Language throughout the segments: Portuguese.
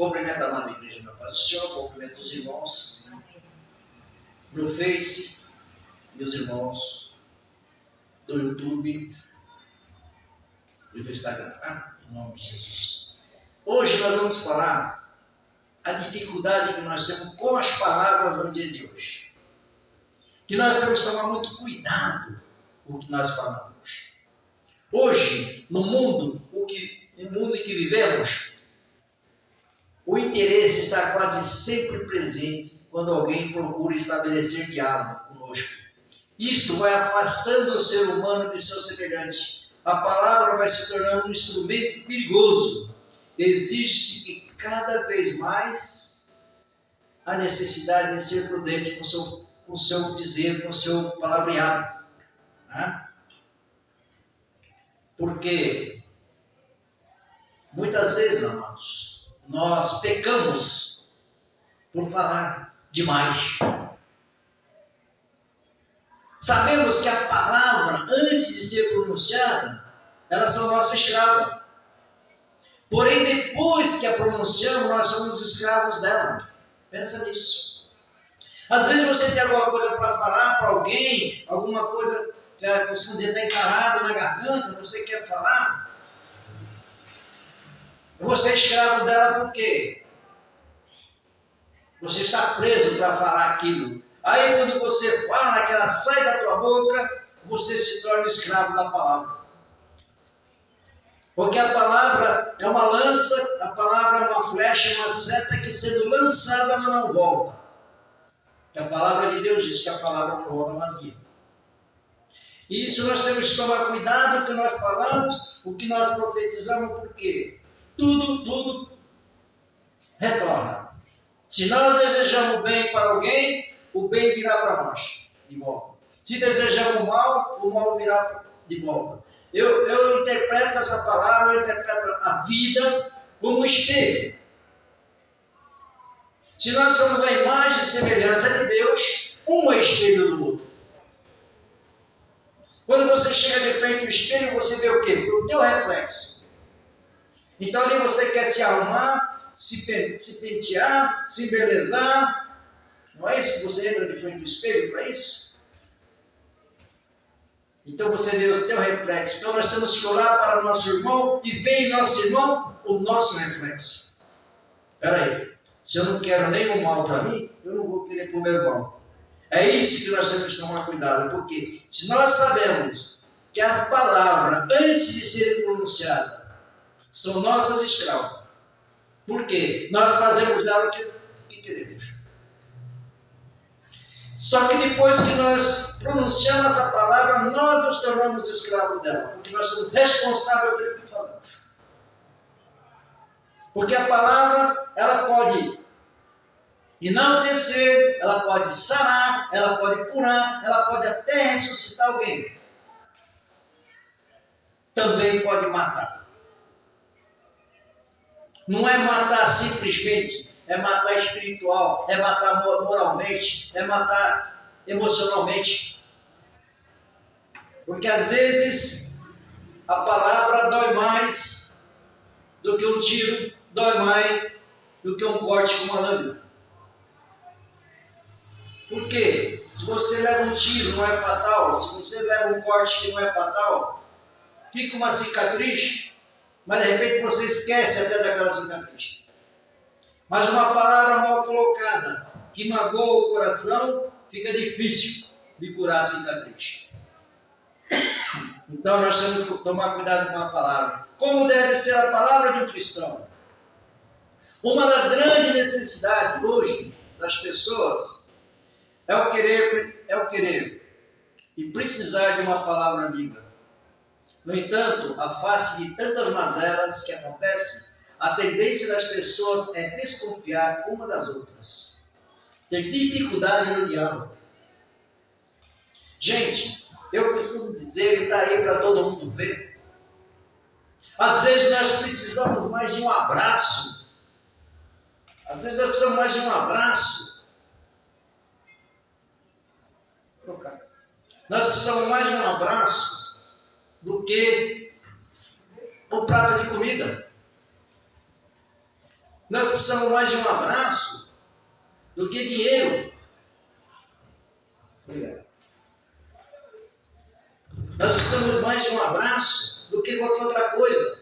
Cumprimento a amada igreja na paz do Senhor, cumprimento os irmãos no Face, meus irmãos do YouTube e do Instagram, em nome de Jesus. Hoje nós vamos falar a dificuldade que nós temos com as palavras no dia de hoje. Que nós temos que tomar muito cuidado com o que nós falamos. Hoje, no mundo em que vivemos, o interesse está quase sempre presente quando alguém procura estabelecer diálogo conosco. Isto vai afastando o ser humano de seu semelhante. A palavra vai se tornando um instrumento perigoso. Exige-se que cada vez mais a necessidade de ser prudente com o seu dizer, com o seu palavreado. Porque muitas vezes, amados, nós pecamos por falar demais. Sabemos que a palavra, antes de ser pronunciada, elas são nossa escrava. Porém, depois que a pronunciamos, nós somos escravos dela. Pensa nisso. Às vezes você tem alguma coisa para falar para alguém, alguma coisa que eu costumo dizer está encarrado na garganta, você quer falar. Você é escravo dela por quê? Você está preso para falar aquilo. Aí quando você fala, que ela sai da tua boca, você se torna escravo da palavra. Porque a palavra é uma lança, a palavra é uma flecha, uma seta que sendo lançada ela não volta. A palavra de Deus diz que a palavra não volta vazia. E isso nós temos que tomar cuidado com o que nós falamos, o que nós profetizamos, porque tudo retorna. Se nós desejamos bem para alguém, o bem virá para nós, de volta. Se desejamos o mal virá de volta. Eu interpreto essa palavra, eu interpreto a vida como um espelho. Se nós somos a imagem e semelhança de Deus, um é espelho do outro. Quando você chega de frente ao espelho, você vê o quê? O teu reflexo. Então ali você quer se arrumar, se pentear, se embelezar. Não é isso que você entra de frente ao espelho para isso? Então você vê o teu reflexo. Então nós temos que olhar para o nosso irmão e ver em nosso irmão o nosso reflexo. Espera aí, se eu não quero nenhum mal para mim, eu não vou querer para o meu irmão. É isso que nós temos que tomar cuidado, porque se nós sabemos que as palavras, antes de serem pronunciadas, são nossas escravas, por quê? Nós fazemos dela o que queremos. Só que depois que nós pronunciamos essa palavra, nós nos tornamos escravos dela, porque nós somos responsáveis pelo que falamos. Porque a palavra, ela pode enaltecer, ela pode sarar, ela pode curar, ela pode até ressuscitar alguém. Também pode matar. Não é matar simplesmente, é matar espiritual, é matar moralmente, é matar emocionalmente. Porque às vezes a palavra dói mais do que um tiro, dói mais do que um corte com uma lâmina. Por quê? Se você leva um tiro, não é fatal. Se você leva um corte que não é fatal, fica uma cicatriz, mas de repente você esquece até daquela cicatriz. Mas uma palavra mal colocada, que magoa o coração, fica difícil de curar a cicatriz. Então nós temos que tomar cuidado com a palavra. Como deve ser a palavra de um cristão? Uma das grandes necessidades hoje das pessoas é o querer e precisar de uma palavra amiga. No entanto, a face de tantas mazelas que acontecem, a tendência das pessoas é desconfiar uma das outras. Ter dificuldade no diálogo. Gente, eu costumo dizer que está aí para todo mundo ver. Às vezes nós precisamos mais de um abraço. Às vezes nós precisamos mais de um abraço. Nós precisamos mais de um abraço do que um prato de comida. Nós precisamos mais de um abraço do que dinheiro. Obrigado. Nós precisamos mais de um abraço do que qualquer outra coisa.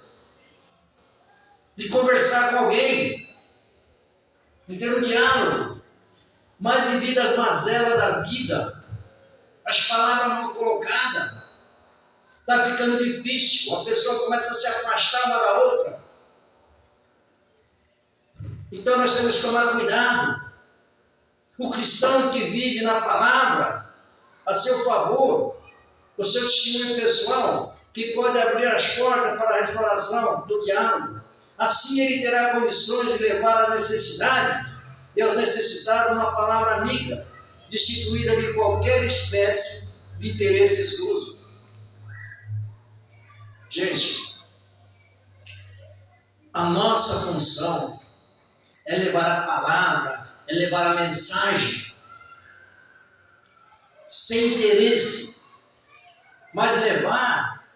De conversar com alguém. De ter um diálogo. Mas em vida as mazelas da vida, as palavras mal colocadas, está ficando difícil. A pessoa começa a se afastar uma da outra. Então nós temos que tomar cuidado. O cristão que vive na palavra, a seu favor, o seu testemunho pessoal, que pode abrir as portas para a restauração do diálogo. Assim ele terá condições de levar a necessidade e aos necessitados uma palavra amiga, destituída de qualquer espécie de interesse exclusivo. Gente, a nossa função é levar a palavra, é levar a mensagem, sem interesse, mas levar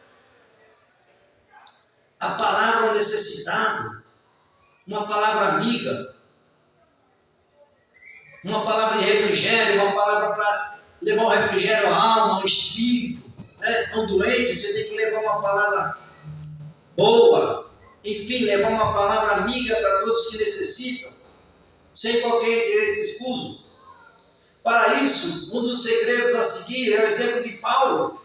a palavra ao necessitado, uma palavra amiga, uma palavra de refrigério, uma palavra para levar o refrigério à alma, ao espírito, né? Um doente, você tem que levar uma palavra boa, enfim, levar uma palavra amiga para todos que necessitam, sem qualquer interesse escuso. Para isso, um dos segredos a seguir é o exemplo de Paulo.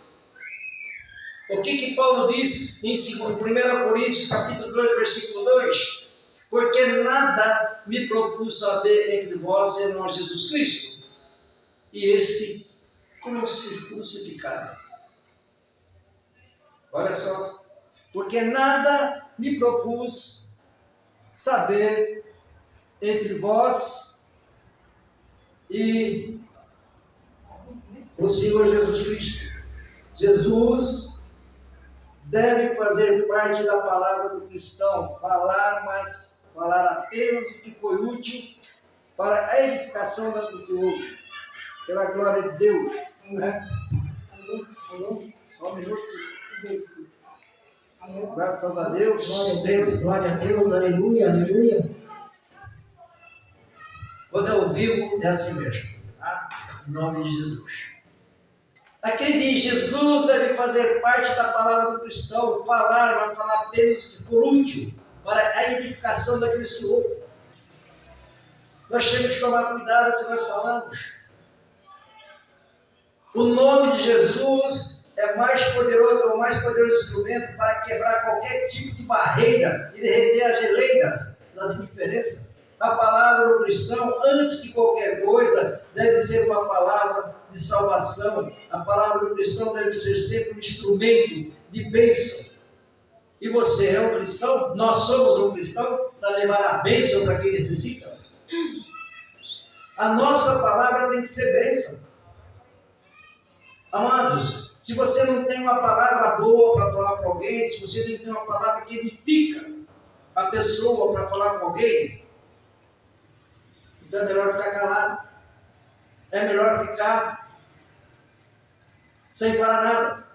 O que Paulo diz em 1 Coríntios capítulo 2, versículo 2? Porque nada me propus saber entre vós senão Jesus Cristo e este crucificado. Olha só. Porque nada me propus saber entre vós e o Senhor Jesus Cristo. Jesus deve fazer parte da palavra do cristão, mas falar apenas o que foi útil para a edificação do que ouve, pela glória de Deus. Né? Só um minuto. Graças a Deus, glória a Deus, aleluia, aleluia. Quando eu vivo, é assim mesmo, tá? Em nome de Jesus. Aqui diz, Jesus deve fazer parte da palavra do cristão, vai falar apenas o que for útil para a edificação daqueles que ouvem. Nós temos que tomar cuidado com o que nós falamos. O nome de Jesus é mais poderoso, o mais poderoso instrumento para quebrar qualquer tipo de barreira e derreter as geleiras das indiferenças. A palavra do cristão, antes de qualquer coisa, deve ser uma palavra de salvação. A palavra do cristão deve ser sempre um instrumento de bênção. E você é um cristão? Nós somos um cristão para levar a bênção para quem necessita. A nossa palavra tem que ser bênção. Amados, se você não tem uma palavra boa para falar com alguém, se você não tem uma palavra que edifica a pessoa para falar com alguém, então é melhor ficar calado. É melhor ficar sem falar nada.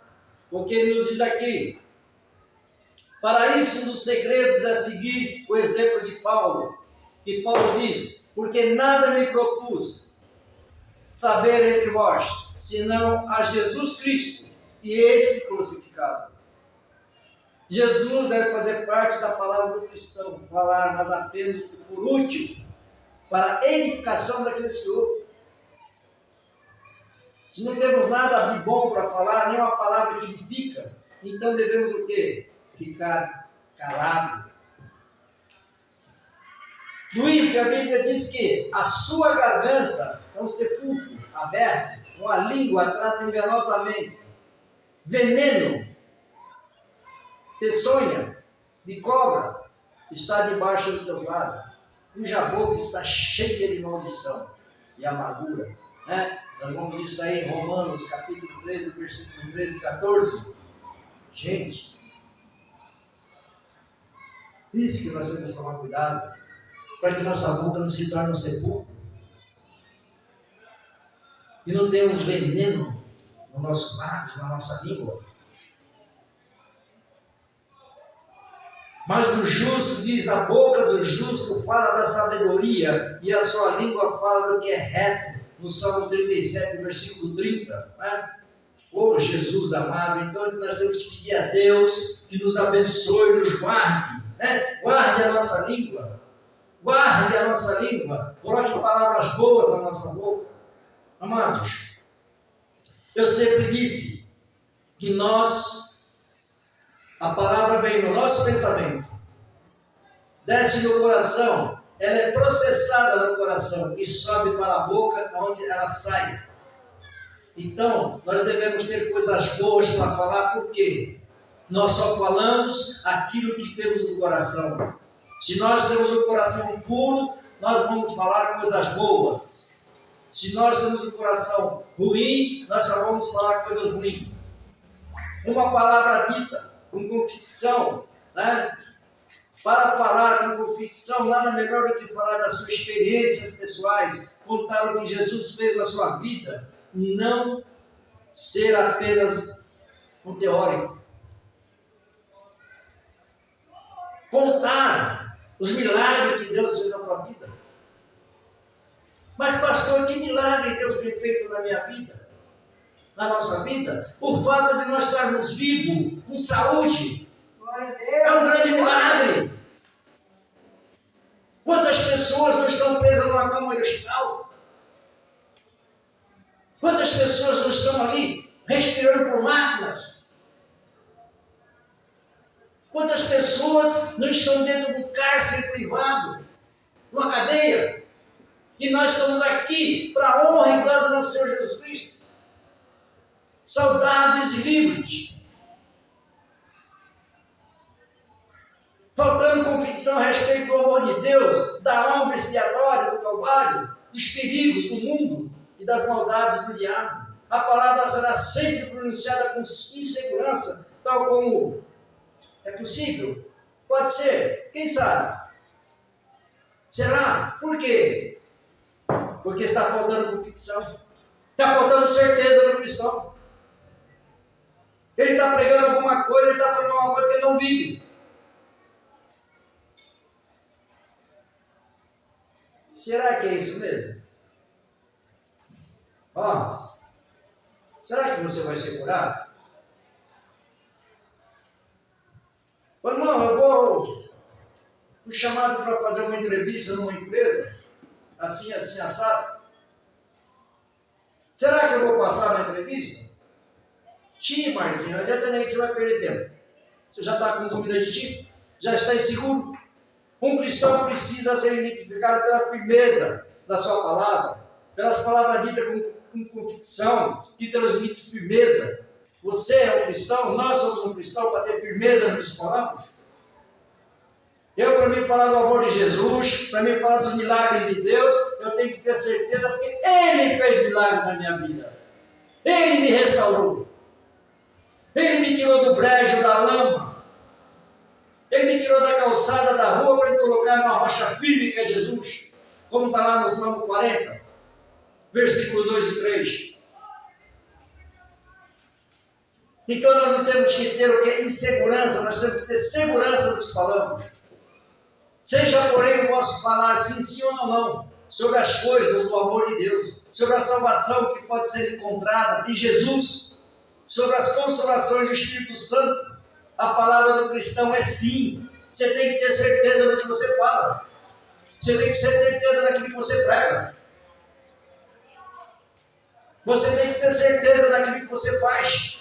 Porque ele nos diz aqui, para isso um dos segredos é seguir o exemplo de Paulo. Que Paulo diz, porque nada me propus saber entre vós, senão a Jesus Cristo e este crucificado. Jesus deve fazer parte da palavra do cristão, falar, mas apenas o que for útil para a edificação daqueles que ouvem. Se não temos nada de bom para falar, nenhuma palavra que edifica, então devemos o quê? Ficar calado. No ímpio, a Bíblia diz que a sua garganta é um sepulcro aberto, com a língua trata enganosamente, veneno, peçonha de cobra está debaixo dos teus lábios, cuja boca está cheia de maldição e amargura. Né? Nós vamos disso aí em Romanos, capítulo 13, versículo 13 e 14. Gente, isso que nós temos que tomar cuidado, para que nossa boca não se torne um sepulcro. E não temos veneno nos nossos lábios, na nossa língua. Mas do justo, diz, a boca do justo fala da sabedoria, e a sua língua fala do que é reto, no Salmo 37, versículo 30, né? Oh, Jesus amado, então nós temos que pedir a Deus que nos abençoe, nos guarde, né? Guarde a nossa língua, coloque palavras boas na nossa boca. Amados, eu sempre disse que a palavra vem no nosso pensamento, desce no coração, ela é processada no coração e sobe para a boca, onde ela sai. Então, nós devemos ter coisas boas para falar, porque nós só falamos aquilo que temos no coração. Se nós temos um coração puro, nós vamos falar coisas boas. Se nós temos um coração ruim, nós só vamos falar coisas ruins. Uma palavra dita com convicção, né? Para falar com convicção, nada melhor do que falar das suas experiências pessoais, contar o que Jesus fez na sua vida, não ser apenas um teórico. Contar os milagres que Deus fez na tua vida. Mas pastor, que milagre Deus tem feito na minha vida? Na nossa vida? O fato de nós estarmos vivos, com saúde, é um grande milagre. Quantas pessoas não estão presas numa cama de hospital? Quantas pessoas não estão ali respirando por máquinas? Quantas pessoas não estão dentro de um cárcere privado, numa cadeia? E nós estamos aqui para a honra e glória do nosso Senhor Jesus Cristo, saudáveis e livres, faltando convicção a respeito do amor de Deus, da obra expiatória do Calvário, dos perigos do mundo e das maldades do diabo. A palavra será sempre pronunciada com insegurança, tal como é possível. Pode ser, quem sabe? Será? Por quê? Porque está faltando convicção, está faltando certeza do cristão. Ele está pregando alguma coisa, ele está falando alguma coisa que ele não vive. Será que é isso mesmo? Será que você vai ser curado? Irmão, fui chamado para fazer uma entrevista numa empresa, assim, assado. Será que eu vou passar na entrevista? Sim, Marquinhos, não adianta nem que você vai perder tempo. Você já está com dúvida de ti? Já está inseguro? Um cristão precisa ser identificado pela firmeza da sua palavra, pelas palavras ditas com convicção, que transmite firmeza. Você é um cristão, nós somos um cristão para ter firmeza no que falamos. Para mim falar do amor de Jesus, para mim falar dos milagres de Deus, eu tenho que ter certeza, porque Ele fez milagre na minha vida. Ele me restaurou. Ele me tirou do brejo, da lama. Ele me tirou da calçada da rua para me colocar numa rocha firme que é Jesus. Como está lá no Salmo 40, versículo 2 e 3. Então nós não temos que ter o que? Insegurança, nós temos que ter segurança do que falamos. Seja, porém, o vosso falar sim ou não, sobre as coisas do amor de Deus, sobre a salvação que pode ser encontrada em Jesus, sobre as consolações do Espírito Santo. A palavra do cristão é sim. Você tem que ter certeza do que você fala. Você tem que ter certeza daquilo que você prega. Você tem que ter certeza daquilo que você faz.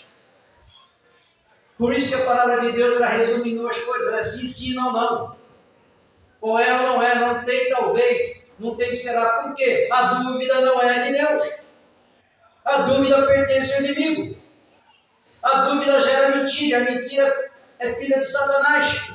Por isso que a palavra de Deus, ela resume em duas coisas. Ela é sim, não. Ou é ou não é, não tem talvez, não tem será. Por quê? A dúvida não é de Deus. A dúvida pertence ao inimigo. A dúvida gera mentira. A mentira é filha de Satanás.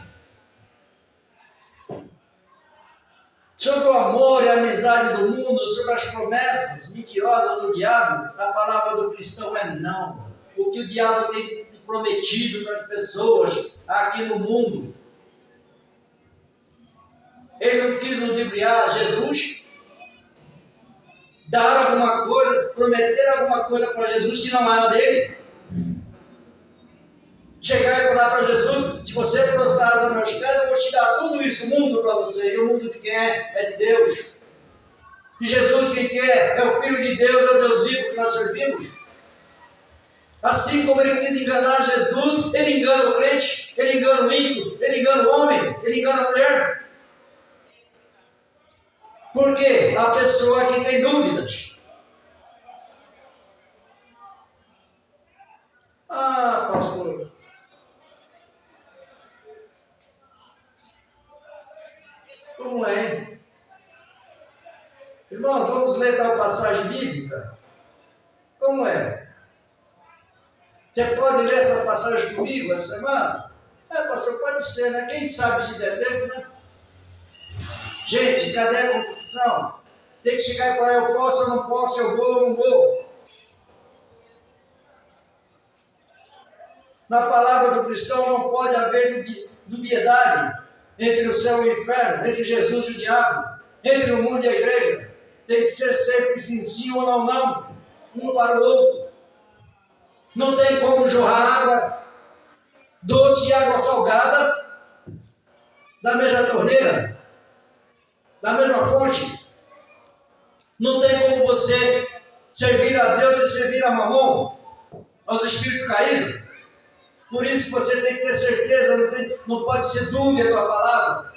Sobre o amor e a amizade do mundo, sobre as promessas mentirosas do diabo, a palavra do cristão é não. O que o diabo tem prometido para as pessoas aqui no mundo. Ele não quis ludibriar Jesus, dar alguma coisa, prometer alguma coisa para Jesus que não era dele. Chegar e falar para Jesus: Se você prostrar nos meus pés, eu vou te dar tudo isso, o mundo para você. E o mundo de quem é? É de Deus. E Jesus quem que é? É o Filho de Deus, é o Deus vivo que nós servimos. Assim como ele quis enganar Jesus, ele engana o crente, ele engana o ímpio, ele engana o homem, ele engana a mulher. Por quê? A pessoa que tem dúvidas. Ah, pastor. Como é? Irmãos, vamos ler tal passagem bíblica? Como é? Você pode ler essa passagem comigo essa semana? Pastor, pode ser, né? Quem sabe se der tempo, né? Gente, cadê a competição? Tem que chegar e falar, eu posso, eu não posso, eu vou, eu não vou. Na palavra do cristão não pode haver dubiedade entre o céu e o inferno, entre Jesus e o diabo, entre o mundo e a igreja. Tem que ser sempre sim, sim ou não, não, um para o outro. Não tem como jorrar água doce e água salgada da mesma torneira, da mesma fonte. Não tem como você servir a Deus e servir a Mamon, aos espíritos caídos. Por isso você tem que ter certeza, não pode ser dúvida a tua palavra.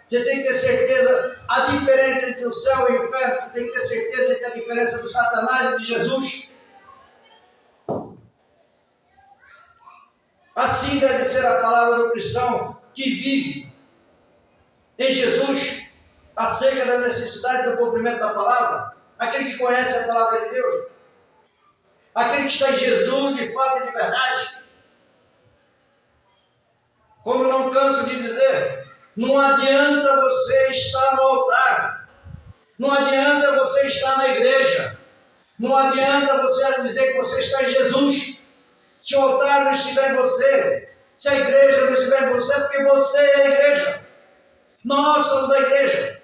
Você tem que ter certeza a diferença entre o céu e o inferno. Você tem que ter certeza entre a diferença do Satanás e de Jesus. Assim deve ser a palavra do cristão que vive em Jesus, acerca da necessidade do cumprimento da palavra. Aquele que conhece a palavra de Deus, aquele que está em Jesus de fato e de verdade. Como eu não canso de dizer, não adianta você estar no altar, não adianta você estar na igreja, não adianta você dizer que você está em Jesus, se o altar não estiver em você, se a igreja não estiver em você, porque você é a igreja. Nós somos a igreja.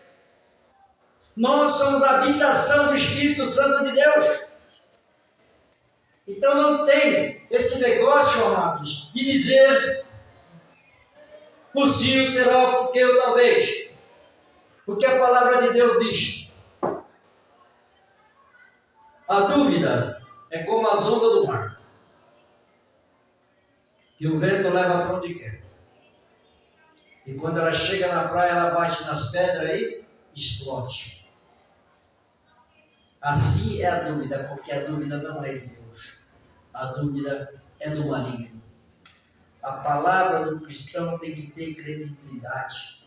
Nós somos a habitação do Espírito Santo de Deus. Então não tem esse negócio, amados, de dizer possível será porque eu talvez. Porque a palavra de Deus diz: a dúvida é como as ondas do mar, que o vento leva para onde quer. E quando ela chega na praia, ela bate nas pedras e explode. Assim é a dúvida, porque a dúvida não é de Deus. A dúvida é do maligno. A palavra do cristão tem que ter credibilidade.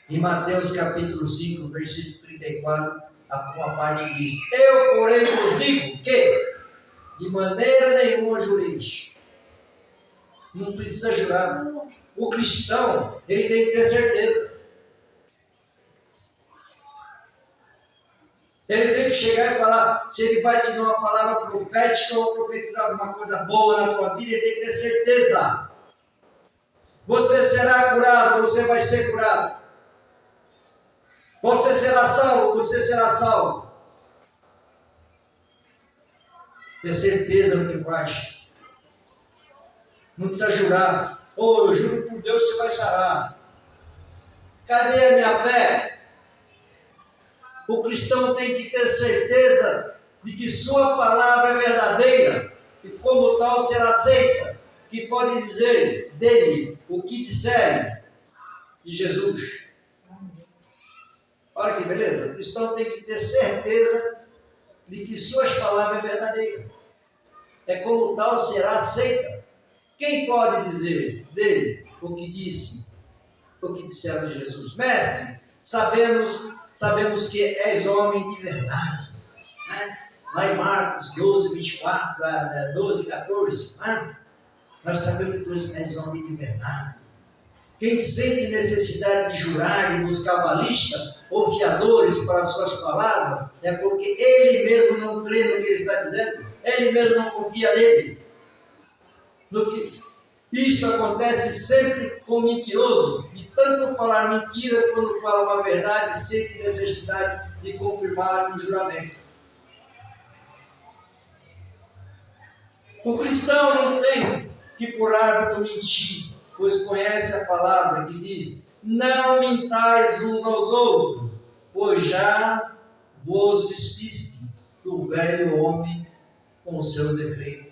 Em Mateus capítulo 5, versículo 34, uma parte diz: eu, porém, vos digo que de maneira nenhuma jureis. Não precisa jurar. O cristão, ele tem que ter certeza. Ele tem que chegar e falar, se ele vai te dar uma palavra profética ou profetizar alguma coisa boa na tua vida, ele tem que ter certeza. Você será curado, você vai ser curado. Você será salvo, você será salvo. Ter certeza no que faz. Não precisa jurar. Eu juro por Deus que você vai sarar. Cadê a minha fé? O cristão tem que ter certeza de que sua palavra é verdadeira e como tal será aceita, que pode dizer dele o que disser de Jesus. Olha que beleza, o cristão tem que ter certeza de que suas palavras é verdadeira, é como tal será aceita. Quem pode dizer dele o que disse, o que disseram de Jesus? Mestre, sabemos que és homem de verdade, né? Lá em Marcos 12, 24, 12, 14, né? Nós sabemos que tu és homem de verdade. Quem sente necessidade de jurar e buscar balista ou fiadores para as suas palavras, é porque ele mesmo não crê no que ele está dizendo, ele mesmo não confia nele. Isso acontece sempre com o mentiroso, de tanto falar mentiras quando fala uma verdade, sente necessidade de confirmar no juramento. O cristão não tem que por hábito mentir, pois conhece a palavra que diz: não mintais uns aos outros, pois já vos despiste do velho homem com os seus defeitos.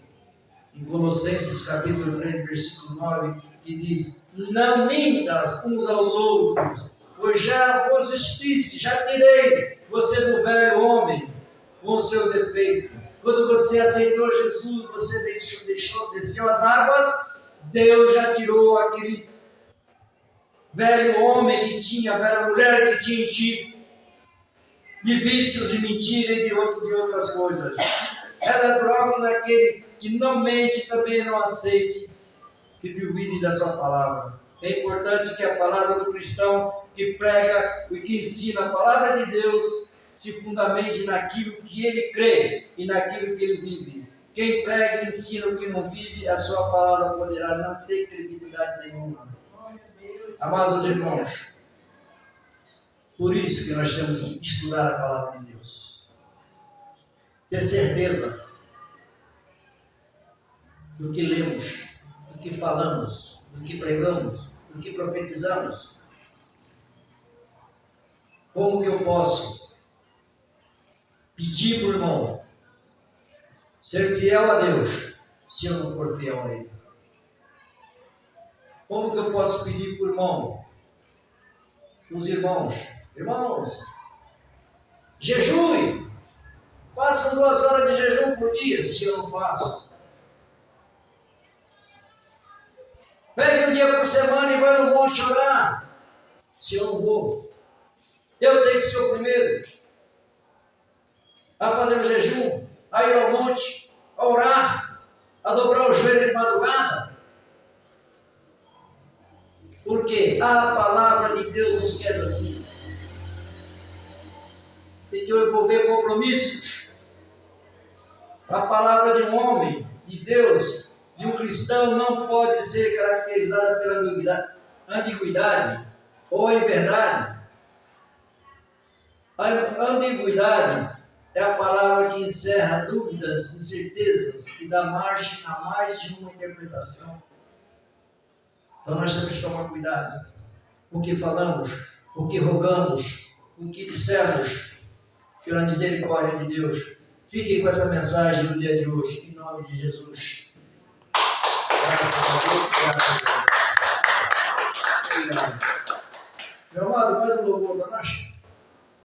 Em Colossenses capítulo 3, versículo 9, que diz: não mintas uns aos outros, pois já vos despiste, já tirei você do velho homem com os seus defeitos. Quando você aceitou Jesus, você desceu as águas, Deus já tirou aquele velho homem que tinha, a velha mulher que tinha em ti, de vícios, de mentira e de outras coisas. É natural que naquele que não mente também não aceite que duvide da sua palavra. É importante que a palavra do cristão que prega e que ensina a palavra de Deus se fundamente naquilo que ele crê e naquilo que ele vive. Quem prega e ensina o que não vive, a sua palavra poderá não ter credibilidade nenhuma. Amados irmãos, por isso que nós temos que estudar a palavra de Deus. Ter certeza do que lemos, do que falamos, do que pregamos, do que profetizamos. Como que eu posso pedir para o irmão ser fiel a Deus se eu não for fiel a Ele? Como que eu posso pedir para o irmão, os irmãos, jejue, façam 2 horas de jejum por dia, se eu não faço? Pegue um dia por semana e vai no monte orar, se eu não vou? Eu tenho que ser o primeiro a fazer o jejum, a ir ao monte, a orar, a dobrar o joelho de madrugada. Porque a palavra de Deus nos quer assim. Tem que envolver compromissos. A palavra de um homem, de Deus, de um cristão, não pode ser caracterizada pela ambiguidade ou inverdade. A ambiguidade é a palavra que encerra dúvidas, incertezas, que dá margem a mais de uma interpretação. Então nós temos que tomar cuidado com o que falamos, com o que rogamos, com o que dissemos, pela misericórdia de Deus. Fiquem com essa mensagem no dia de hoje, em nome de Jesus. Graças a Deus, graças a Deus. Obrigado. Meu amado, mais um louvor da noite.